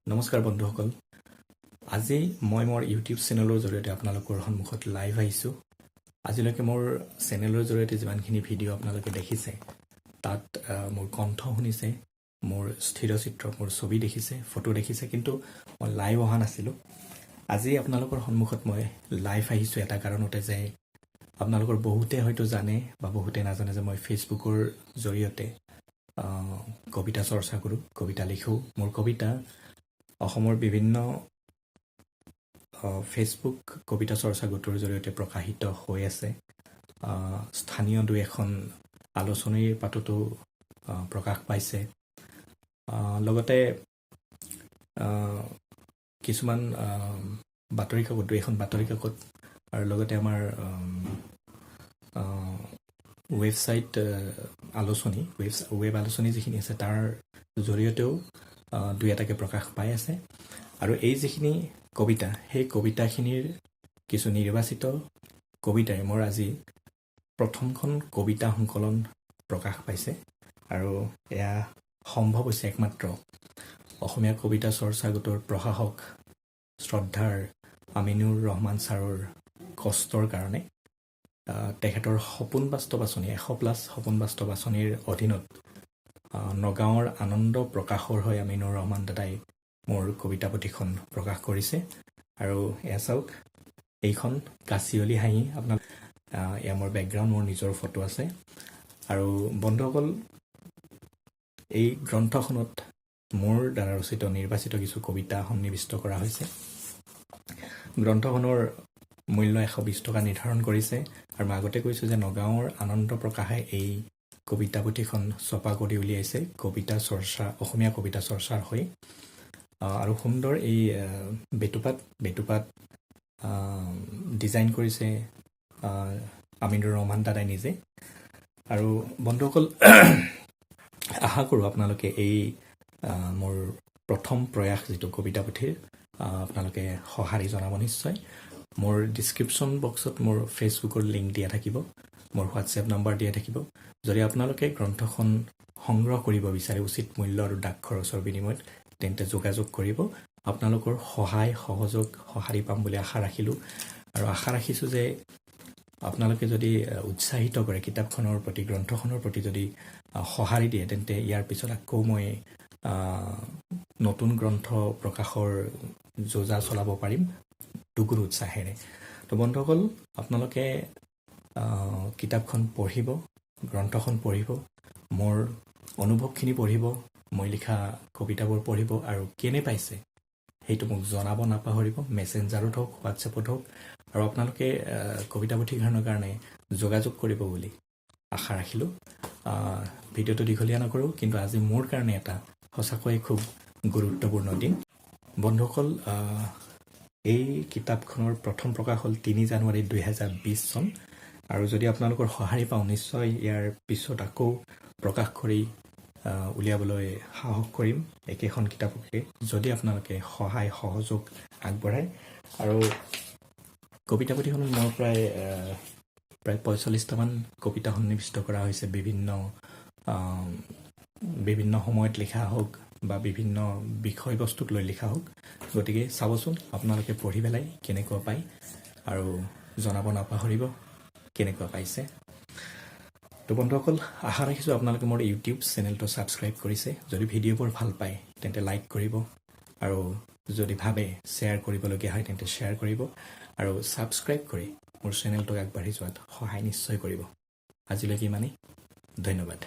নমস্কাৰ বন্ধুসকল আজি মই মোৰ ইউটিউব চেনেলৰ জৰিয়তে আপোনালোকৰ সন্মুখত লাইভ আহিছোঁ আজিলৈকে মোৰ চেনেলৰ জৰিয়তে যিমানখিনি ভিডিঅ' আপোনালোকে দেখিছে তাত মোৰ কণ্ঠ শুনিছে মোৰ স্থিৰচিত্ৰ মোৰ ছবি দেখিছে ফটো দেখিছে কিন্তু মই লাইভ অহা নাছিলোঁ আজি আপোনালোকৰ সন্মুখত মই লাইভ আহিছোঁ এটা কাৰণতে যে আপোনালোকৰ বহুতে হয়তো জানে বা বহুতে নাজানে যে মই ফেচবুকৰ জৰিয়তে কবিতা চৰ্চা কৰোঁ কবিতা লিখোঁ মোৰ কবিতা অসমৰ বিভিন্ন ফেচবুক কবিতা চৰ্চা গোটৰ জৰিয়তে প্ৰকাশিত হৈ আছে স্থানীয় দুই এখন আলোচনীৰ পাততো প্ৰকাশ পাইছে লগতে কিছুমান বাতৰি কাকত দুই এখন বাতৰি কাকত আৰু লগতে আমাৰ ৱেবছাইট আলোচনী ৱেব আলোচনী যিখিনি আছে তাৰ জৰিয়তেও দুই এটাকে প্ৰকাশ পাই আছে আৰু এই যিখিনি কবিতা সেই কবিতাখিনিৰ কিছু নিৰ্বাচিত কবিতাৰে মোৰ আজি প্ৰথমখন কবিতা সংকলন প্ৰকাশ পাইছে আৰু এয়া সম্ভৱ হৈছে একমাত্ৰ অসমীয়া কবিতা চৰ্চা গোটৰ প্ৰশাসক শ্ৰদ্ধাৰ আমিনুৰ ৰহমান ছাৰৰ কষ্টৰ কাৰণে তেখেতৰ সপোন বাস্তৱ আঁচনি 100+ সপোন বাস্তৱ আঁচনিৰ অধীনত নগাঁৱৰ আনন্দ প্ৰকাশৰ হৈ আমিনুৰ ৰহমান দাদাই মোৰ কবিতা পুথিখন প্ৰকাশ কৰিছে আৰু এয়া চাওক এইখন কাচিয়লি হাঁহি আপোনাৰ এয়া মোৰ বেকগ্ৰাউণ্ড মোৰ নিজৰ ফটো আছে আৰু বন্ধুসকল এই গ্ৰন্থখনত মোৰ দ্বাৰা ৰচিত নিৰ্বাচিত কিছু কবিতা সন্নিৱিষ্ট কৰা হৈছে গ্ৰন্থখনৰ মূল্য 120 টকা নিৰ্ধাৰণ কৰিছে আৰু মই আগতে কৈছোঁ যে নগাঁৱৰ আনন্দ প্ৰকাশে এই কবিতা পুথিখন ছপা কৰি উলিয়াইছে কবিতা চৰ্চা অসমীয়া কবিতা চৰ্চাৰ হৈ আৰু সুন্দৰ এই বেটুপাত ডিজাইন কৰিছে আমিনুৰ ৰহমান দাদাই নিজে আৰু বন্ধুসকল আশা কৰোঁ আপোনালোকে এই মোৰ প্ৰথম প্ৰয়াস যিটো কবিতা পুথিৰ আপোনালোকে সঁহাৰি জনাব নিশ্চয় মোৰ ডিছক্ৰিপশ্যন বক্সত মোৰ ফেচবুকৰ লিংক দিয়া থাকিব মোৰ হোৱাটছএপ নম্বৰ দিয়া থাকিব যদি আপোনালোকে গ্ৰন্থখন সংগ্ৰহ কৰিব বিচাৰে উচিত মূল্য আৰু ডাক খৰচৰ বিনিময়ত তেন্তে যোগাযোগ কৰিব আপোনালোকৰ সহায় সহযোগ সঁহাৰি পাম বুলি আশা ৰাখিলোঁ আৰু আশা ৰাখিছোঁ যে আপোনালোকে যদি উৎসাহিত কৰে কিতাপখনৰ প্ৰতি গ্ৰন্থখনৰ প্ৰতি যদি সঁহাৰি দিয়ে তেন্তে ইয়াৰ পিছত আকৌ মই নতুন গ্ৰন্থ প্ৰকাশৰ যোজা চলাব পাৰিম দুগুণ উৎসাহেৰে তো বন্ধুসকল আপোনালোকে কিতাপখন পঢ়িব গ্ৰন্থখন পঢ়িব মোৰ অনুভৱখিনি পঢ়িব মই লিখা কবিতাবোৰ পঢ়িব আৰু কেনে পাইছে সেইটো মোক জনাব নাপাহৰিব মেছেঞ্জাৰত হওক হোৱাটছএপত হওক আৰু আপোনালোকে কবিতা পুথিখনৰ কাৰণে যোগাযোগ কৰিব বুলি আশা ৰাখিলোঁ ভিডিঅ'টো দীঘলীয়া নকৰোঁ কিন্তু আজি মোৰ কাৰণে এটা সঁচাকৈয়ে খুব গুৰুত্বপূৰ্ণ দিন বন্ধুসকল এই কিতাপখনৰ প্ৰথম প্ৰকাশ হ'ল 3 জানুৱাৰী 2020 চন আৰু যদি আপোনালোকৰ সঁহাৰি পাওঁ নিশ্চয় ইয়াৰ পিছত আকৌ প্ৰকাশ কৰি উলিয়াবলৈ সাহস কৰিম একেখন কিতাপকে যদি আপোনালোকে সহায় সহযোগ আগবঢ়ায় আৰু কবিতা পুথিখনত মই প্ৰায় 45টামান কবিতা সন্নিৱিষ্ট কৰা হৈছে বিভিন্ন সময়ত লিখা হওক বা বিভিন্ন বিষয়বস্তুক লৈ লিখা হওক গতিকে চাবচোন আপোনালোকে পঢ়ি পেলাই কেনেকুৱা পায় আৰু জনাব নাপাহৰিব কেনেকুৱা পাইছে তো বন্ধুসকল আশা ৰাখিছোঁ আপোনালোকে মোৰ ইউটিউব চেনেলটো ছাবস্ক্ৰাইব কৰিছে যদি ভিডিঅ'বোৰ ভাল পায় তেন্তে লাইক কৰিব আৰু যদি ভাবে শ্বেয়াৰ কৰিবলগীয়া হয় তেন্তে শ্বেয়াৰ কৰিব আৰু ছাবস্ক্ৰাইব কৰি মোৰ চেনেলটোক আগবাঢ়ি যোৱাত সহায় নিশ্চয় কৰিব আজিলৈকে ইমানেই ধন্যবাদ